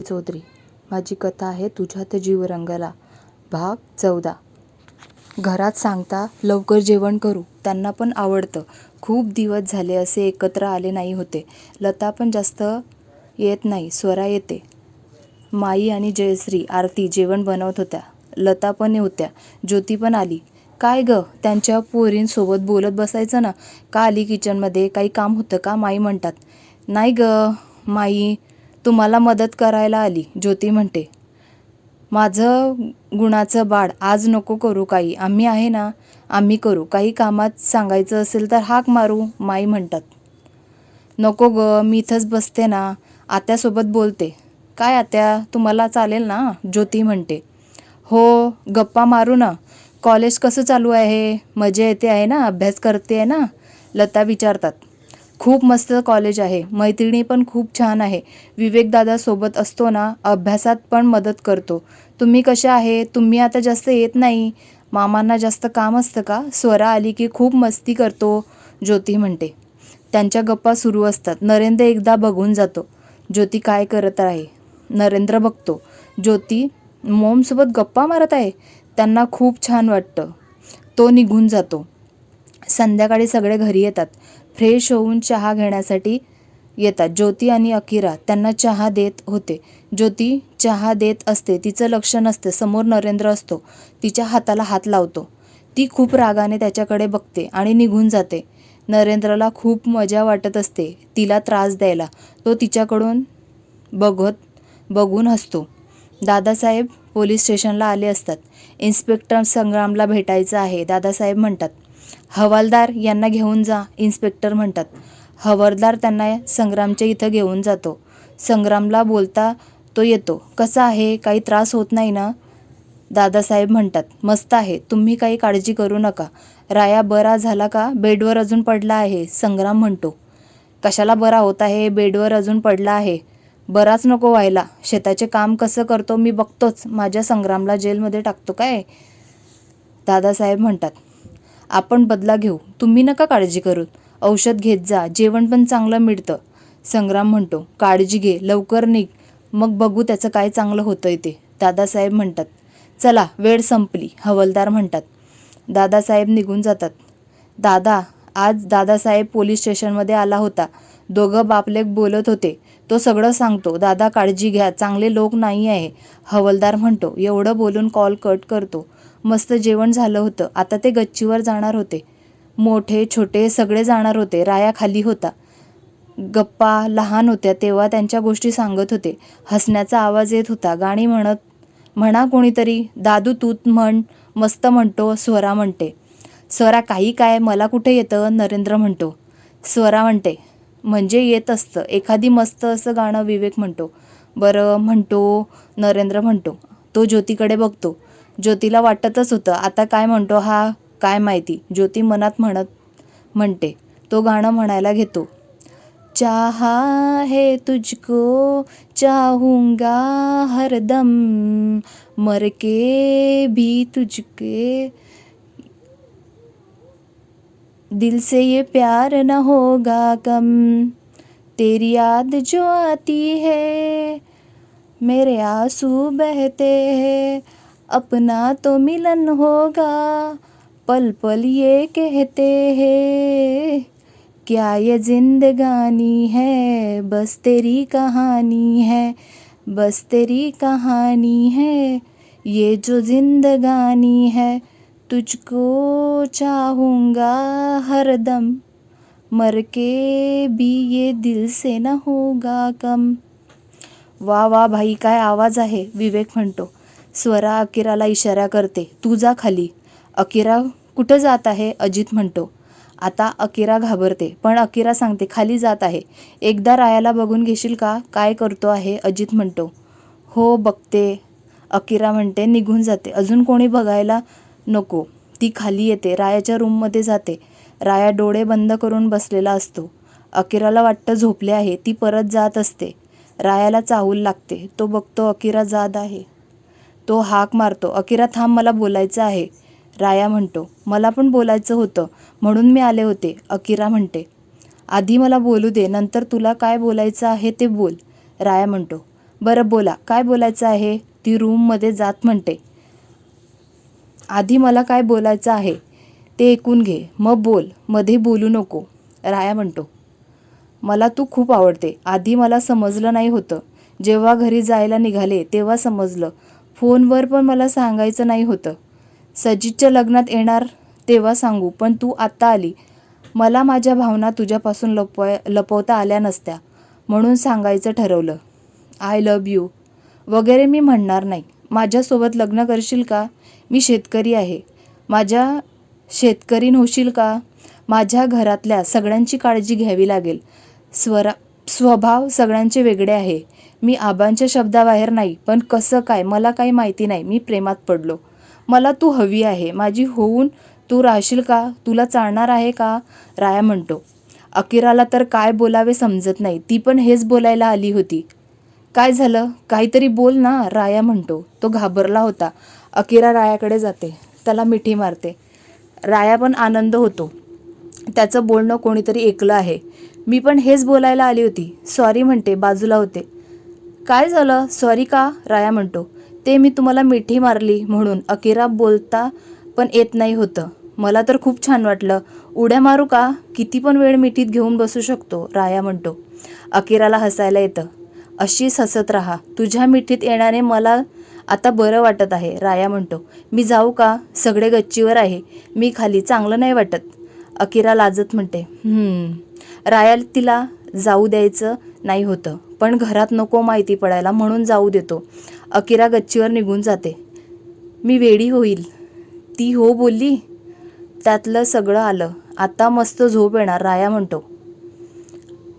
चौधरी. माझी कथा आहे तुझ्यात जीव रंगला, भाग 14. घरात सांगता लवकर जेवण करू, त्यांना पण आवडतं. खूप दिवस झाले असे एकत्र आले नाही होते. लता पण जास्त येत नाही, स्वरा येते. माई आणि जयश्री, आरती जेवण बनवत होत्या. लता पण होत्या. ज्योती पण आली. काय ग, त्यांच्या पोरींसोबत बोलत बसायचं ना, का आली किचनमध्ये? काही काम होतं का? माई म्हणतात. नाही ग माई, तुम्हाला मदत करायला आली, ज्योती म्हणते. माझं गुणाचं बाळ, आज नको करू काही, आम्ही आहे ना, आम्ही करू. काही कामात सांगायचं असेल तर हाक मारू, माई म्हणतात. नको ग, मी इथंच बसते ना, आत्यासोबत बोलते. काय आत्या, तुम्हाला चालेल ना, ज्योती म्हणते. हो, गप्पा मारू ना. कॉलेज कसं चालू आहे? मजा येते आहे ना? अभ्यास करते आहे ना? लता विचारतात. खूप मस्त कॉलेज आहे, मैत्रिणी पण खूप छान आहे. विवेकदादा सोबत असतो ना, अभ्यासात पण मदत करतो. तुम्ही कशा आहे? तुम्ही आता जास्त येत नाही. मामांना जास्त काम असतं का? स्वरा आली की खूप मस्ती करतो, ज्योती म्हणते. त्यांच्या गप्पा सुरू असतात. नरेंद्र एकदा बघून जातो, ज्योती काय करत आहे. नरेंद्र बघतो, ज्योती मॉमसोबत गप्पा मारत आहे. त्यांना खूप छान वाटतं. तो निघून जातो. संध्याकाळी सगळे घरी येतात. फ्रेश होऊन चहा घेण्यासाठी येतात. ज्योती आणि अकिरा त्यांना चहा देत होते. ज्योती चहा देत असते, तिचं लक्ष नसते. समोर नरेंद्र असतो. तिच्या हाताला हात लावतो. ती खूप रागाने त्याच्याकडे बघते आणि निघून जाते. नरेंद्रला खूप मजा वाटत असते तिला त्रास द्यायला. तो तिच्याकडून बघून हसतो. दादासाहेब पोलीस स्टेशनला आले असतात. इन्स्पेक्टर संग्रामला भेटायचं आहे, दादासाहेब म्हणतात. हवालदार यांना घेऊन जा, इन्स्पेक्टर म्हणतात. हवालदार त्यांना संग्रामच्या इथं घेऊन जातो. संग्रामला बोलता तो येतो. कसा आहे, काही त्रास होत नाही ना, दादासाहेब म्हणतात. मस्त आहे, तुम्ही काही काळजी करू नका. राया बरा झाला का? बेडवर अजून पडला आहे, संग्राम म्हणतो. कशाला बरा होत आहे? बेडवर अजून पडला आहे. बराच नको व्हायला. शेताचे काम कसं करतो मी बघतोच. माझ्या संग्रामला जेलमध्ये टाकतो काय, दादासाहेब म्हणतात. आपण बदला घेऊ, तुम्ही नका काळजी करू. औषध घेत जा, जेवण पण चांगलं मिळतं, संग्राम म्हणतो. काळजी घे, लवकर निघ, मग बघू त्याचं काय चांगलं होतंय ते, दादासाहेब म्हणतात. चला, वेळ संपली, हवालदार म्हणतात. दादासाहेब निघून जातात. आज दादासाहेब पोलीस स्टेशनमध्ये आला होता. दोघं बापलेक बोलत होते. तो सगळं सांगतो. दादा काळजी घ्या, चांगले लोक नाही आहे, हवालदार म्हणतो. एवढं बोलून कॉल कट करतो. मस्त जेवण झालं होतं. आता ते गच्चीवर जाणार होते. मोठे छोटे सगळे जाणार होते. राया खाली होता. गप्पा लहान होत्या तेव्हा त्यांच्या गोष्टी सांगत होते. हसण्याचा आवाज येत होता. गाणी म्हणा कोणीतरी. दादू तू म्हण, मस्त म्हणतो, स्वरा म्हणते. स्वरा काही काय, मला कुठे येतं, नरेंद्र म्हणतो. स्वरा म्हणते, म्हणजे येत असतं एखादी मस्त असं गाणं, विवेक म्हणतो. बरं म्हणतो, नरेंद्र म्हणतो. तो ज्योतीकडे बघतो. ज्योतीला वाटतच होतं आता काय म्हणतो हा, काय माहिती. ज्योती मनात म्हणते. तो गाणं म्हणायला घेतो. चाहा है तुझको, चाहूंगा हरदम, मर के भी तुझके दिल से ये प्यार न होगा कम, तेरी याद जो आती है, मेरे आंसू बहते हैं, अपना तो मिलन होगा, पल पल ये कहते हैं, क्या ये जिंदगानी है, बस तेरी कहानी है, बस तेरी कहानी है, ये जो जिंदगानी है, तुझको चाहूंगा हरदम, मर के भी ये दिल से न होगा कम. वा वा भाई, काय आवाज आहे, विवेक म्हणतो. स्वरा अकिराला इशारा करते. तू जा खाली. अकिरा कुठं जात आहे, अजित म्हणतो. आता अकिरा घाबरते, पण अकिरा सांगते खाली जात आहे. एकदा रायाला बघून घेशील का, काय करतो आहे, अजित म्हणतो. हो बघते, अकिरा म्हणते. निघून जाते. अजून कोणी बघायला नको. ती खाली येते. रायाच्या रूममध्ये जाते. राया डोळे बंद करून बसलेला असतो. अकिराला वाटतं झोपले आहे. ती परत जात असते. रायाला चाहूल लागते. तो बघतो अकिरा जात आहे. तो हाक मारतो. अकिरा थांब, मला बोलायचं आहे, राया म्हणतो. मला पण बोलायचं होतं म्हणून मी आले होते, अकिरा म्हणते. आधी मला बोलू दे, नंतर तुला काय बोलायचं आहे ते बोल, राया म्हणतो. बरं बोला, काय बोलायचं आहे? ती रूममध्ये जात म्हणते. आधी मला काय बोलायचं आहे ते ऐकून घे, मग बोल, मध्ये बोलू नको, राया म्हणतो. मला तू खूप आवडते. आधी मला समजलं नाही होतं. जेव्हा घरी जायला निघाले तेव्हा समजलं. फोनवर पण मला सांगायचं नाही होतं. सजितच्या लग्नात येणार तेव्हा सांगू, पण तू आत्ता आली. मला माझ्या भावना तुझ्यापासून लपवता आल्या नसत्या म्हणून सांगायचं ठरवलं. आय लव्ह यू वगैरे मी म्हणणार नाही. माझ्यासोबत लग्न करशील का? मी शेतकरी आहे. माझ्या शेतकरीण होशील का? माझ्या घरातल्या सगळ्यांची काळजी घ्यावी लागेल. स्वभाव सगळ्यांचे वेगळे आहे. मी आबांच्या शब्दाबाहेर नाही, पण कसं काय मला काही माहिती नाही. मी प्रेमात पडलो. मला तू हवी आहे. माझी होऊन तू राहशील का? तुला चालणार आहे का? राया म्हणतो. अकिराला तर काय बोलावे समजत नाही. ती पण हेच बोलायला आली होती. काय झालं? काहीतरी बोल ना, राया म्हणतो. तो घाबरला होता. अकिरा रायाकडे जाते, त्याला मिठी मारते. राया पण आनंद होतो. त्याचं बोलणं कोणीतरी ऐकलं आहे. मी पण हेच बोलायला आली होती. सॉरी म्हणते, बाजूला होते. काय झालं? सॉरी का? राया म्हणतो. ते मी तुम्हाला मिठी मारली म्हणून. अकिरा बोलता पण येत नाही होतं. मला तर खूप छान वाटलं. उड्या मारू का? किती पण वेळ मिठीत घेऊन बसू शकतो, राया म्हणतो. अकिराला हसायला येतं. अशीच हसत राहा. तुझ्या मिठीत येण्याने मला आता बरं वाटत आहे, राया म्हणतो. मी जाऊ का? सगळे गच्चीवर आहे. मी खाली, चांगलं नाही वाटत. अकिरा लाजत म्हणते. राया तिला जाऊ द्यायचं नाही होतं, पण घरात नको माहिती पडायला म्हणून जाऊ देतो. अकिरा गच्चीवर निघून जाते. मी वेडी होईल. ती हो बोलली. त्यातलं सगळं आलं. आता मस्त झोप येणार, राया म्हणतो.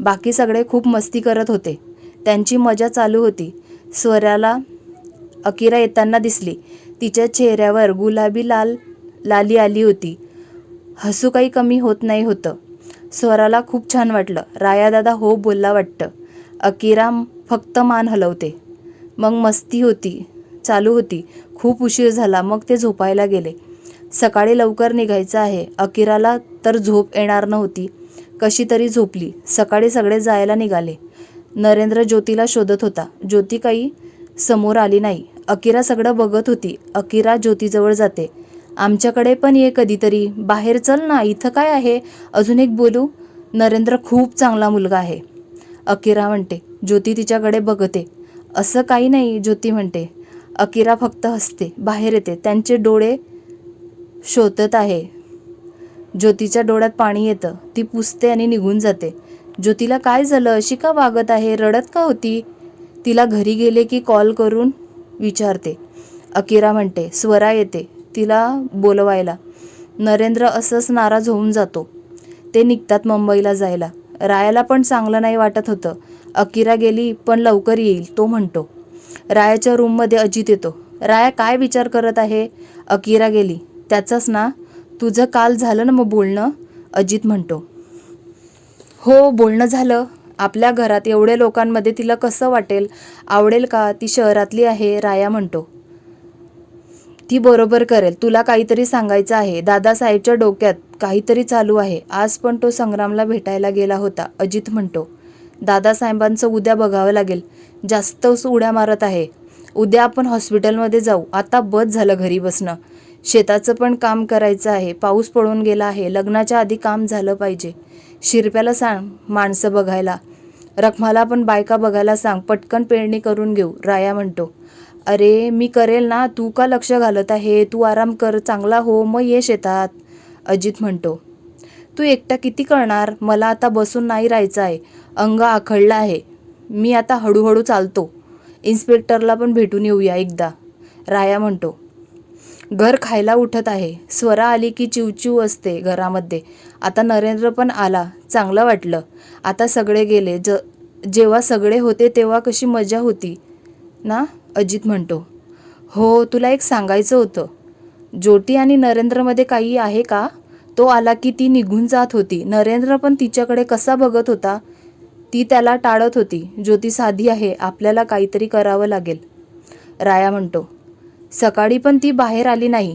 बाकी सगळे खूप मस्ती करत होते. त्यांची मजा चालू होती. स्वराला अकिरा येताना दिसली. तिच्या चेहऱ्यावर गुलाबी लाली आली होती. हसू काही कमी होत नाही होतं. स्वराला खूप छान वाटलं. राया दादा हो बोलला वाटतं. अकिरा फक्त मान हलवते. मग मस्ती चालू होती. खूप उशीर झाला. मग ते झोपायला गेले. सकाळी लवकर निघायचं आहे. अकिराला तर झोप येणार नव्हती. कशी तरी झोपली. सकाळी सगळे जायला निघाले. नरेंद्र ज्योतीला शोधत होता. ज्योती काही समोर आली नाही. अकिरा सगळं बघत होती. अकिरा ज्योतीजवळ जाते. आमच्याकडे पण ये कधीतरी. बाहेर चल ना. इथं काय आहे? अजून एक बोलू. नरेंद्र खूप चांगला मुलगा आहे, अकिरा म्हणते. ज्योती तिच्याकडे बघते. असं काही नाही, ज्योती म्हणते. अकिरा फक्त हसते. बाहेर येते. त्यांचे डोळे शोधत आहे. ज्योतीच्या डोळ्यात पाणी येतं. ती पुसते आणि निघून जाते. ज्योतीला काय झालं? अशी का वागत आहे? रडत का होती? तिला घरी गेले की कॉल करून विचारते, अकिरा म्हणते. स्वरा येते तिला बोलवायला. नरेंद्र असंच नाराज होऊन जातो. ते निघतात मुंबईला जायला. रायाला पण चांगलं नाही वाटत होतं. अकिरा गेली पण लवकर येईल, तो म्हणतो. रायाच्या रूममध्ये अजित येतो. राया काय विचार करत आहे? अकिरा गेली त्याचाच ना. तुझं काल झालं ना मग बोलणं, अजित म्हणतो. हो बोलणं झालं. आपल्या घरात एवढ्या लोकांमध्ये तिला कसं वाटेल? आवडेल का? ती शहरातली आहे, राया म्हणतो. ती बरोबर करेल. तुला काहीतरी सांगायचं आहे. दादासाहेबच्या डोक्यात काहीतरी चालू आहे. आज पण तो संग्रामला भेटायला गेला होता, अजित म्हणतो. दादासाहेबांचं उद्या बघावं लागेल. जास्तच उड्या मारत आहे. उद्या आपण हॉस्पिटलमध्ये जाऊ. आता बस झालं घरी बसणं. शेताचं पण काम करायचं आहे. पाऊस पडून गेला आहे. लग्नाच्या आधी काम झालं पाहिजे. शिरप्याला सांग माणसं बघायला. रखमाला पण बायका बघायला सांग. पटकन पेरणी करून घेऊ, राया म्हणतो. अरे मी करेल ना. तू का लक्ष घालत आहे? तू आराम कर, चांगला हो, मग ये शेतात, अजित म्हणतो. तू एकटा किती करणार? मला आता बसून नाही राहायचं आहे. अंग आखडलं आहे. मी आता हळूहळू चालतो. इन्स्पेक्टरला पण भेटून येऊया एकदा, राया म्हणतो. घर खायला उठत आहे. स्वरा आली की चिवचिव असते घरामध्ये. आता नरेंद्र पण आला. चांगलं वाटलं. आता सगळे गेले. जेव्हा सगळे होते तेव्हा कशी मजा होती ना, अजित म्हणतो. हो तुला एक सांगायचं होतं. ज्योती आणि नरेंद्रमध्ये काही आहे का? तो आला की ती निघून जात होती. नरेंद्र पण तिच्याकडे कसा बघत होता. ती त्याला टाळत होती. ज्योती साधी आहे. आपल्याला काहीतरी करावं लागेल, राया म्हणतो. सकाळी पण ती बाहेर आली नाही.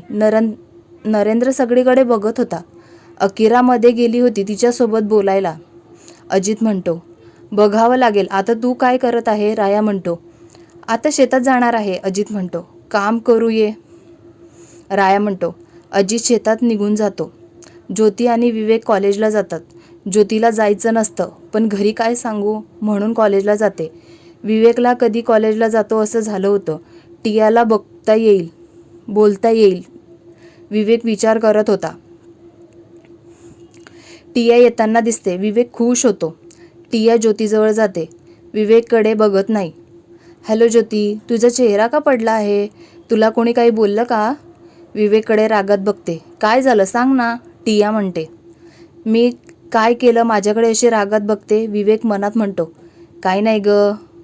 नरेंद्र सगळीकडे बघत होता. अकिरा मध्ये गेली होती तिच्यासोबत बोलायला, अजित म्हणतो. बघावं लागेल. आता तू काय करत आहे, राया म्हणतो. आता शेतात जाणार आहे, अजित म्हणतो. काम करू ये. राया म्हणतो. अजित शेतात निघून जातो. ज्योती आणि विवेक कॉलेजला जातात. ज्योतीला जायचं नसतं, पण घरी काय सांगू म्हणून कॉलेजला जाते. विवेकला कधी कॉलेजला जातो असं झालं होतं. टियाला बोलता येईल विवेक विचार करत होता. टिया येताना दिसते. विवेक खुश होतो. टिया ज्योतीजवळ जाते. विवेककडे बघत नाही. हॅलो ज्योती, तुझा चेहरा का पडला आहे? तुला कोणी काही बोललं का? विवेककडे रागात बघते. काय झालं सांग ना, टिया म्हणते. मी काय केलं माझ्याकडे अशी रागात बघते? विवेक मनात म्हणतो. काय नाही ग,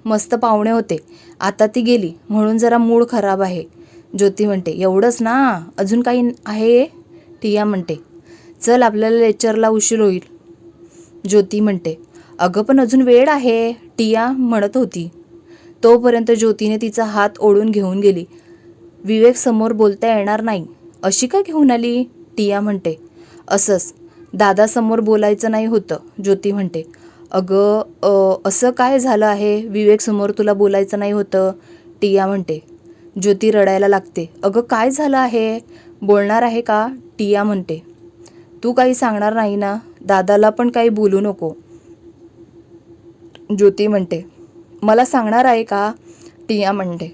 मस्त पाहुणे होते, आता ती गेली म्हणून जरा मूड खराब आहे. ज्योती म्हणते. एवढंच ना, अजून काही आहे? टिया म्हणते. चल आपल्याला लेक्चरला उशीर होईल. ज्योती म्हणते. अगं पण अजून वेळ आहे, टिया म्हणत होती. तोपर्यंत ज्योतीने तिचा हात ओढून घेऊन गेली. विवेक समोर बोलता येणार नाही अशी का घेऊन आली? टिया म्हणते. असंच, दादासमोर बोलायचं नाही होतं, ज्योती म्हणते. अगं असं काय झालं आहे? विवेक समोर तुला बोलायचं नाही होतं, टिया म्हणते. ज्योती रडायला लागते. अगं काय झालं आहे? बोलणार आहे का? टिया म्हणते. तू काही सांगणार नाही ना? दादाला पण काही बोलू नको, ज्योती म्हणते. मला सांगणार आहे का? टिया म्हणते.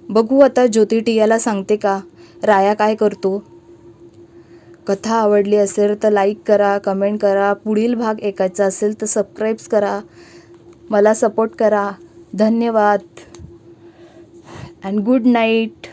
बघू आता ज्योती टियाला सांगते का? राया काय करतो? कथा आवडली असेल तर लाईक करा, कमेंट करा. पुढील भाग ऐकायचा असेल तर सबस्क्राईब करा. मला सपोर्ट करा. धन्यवाद अँड गुड नाईट.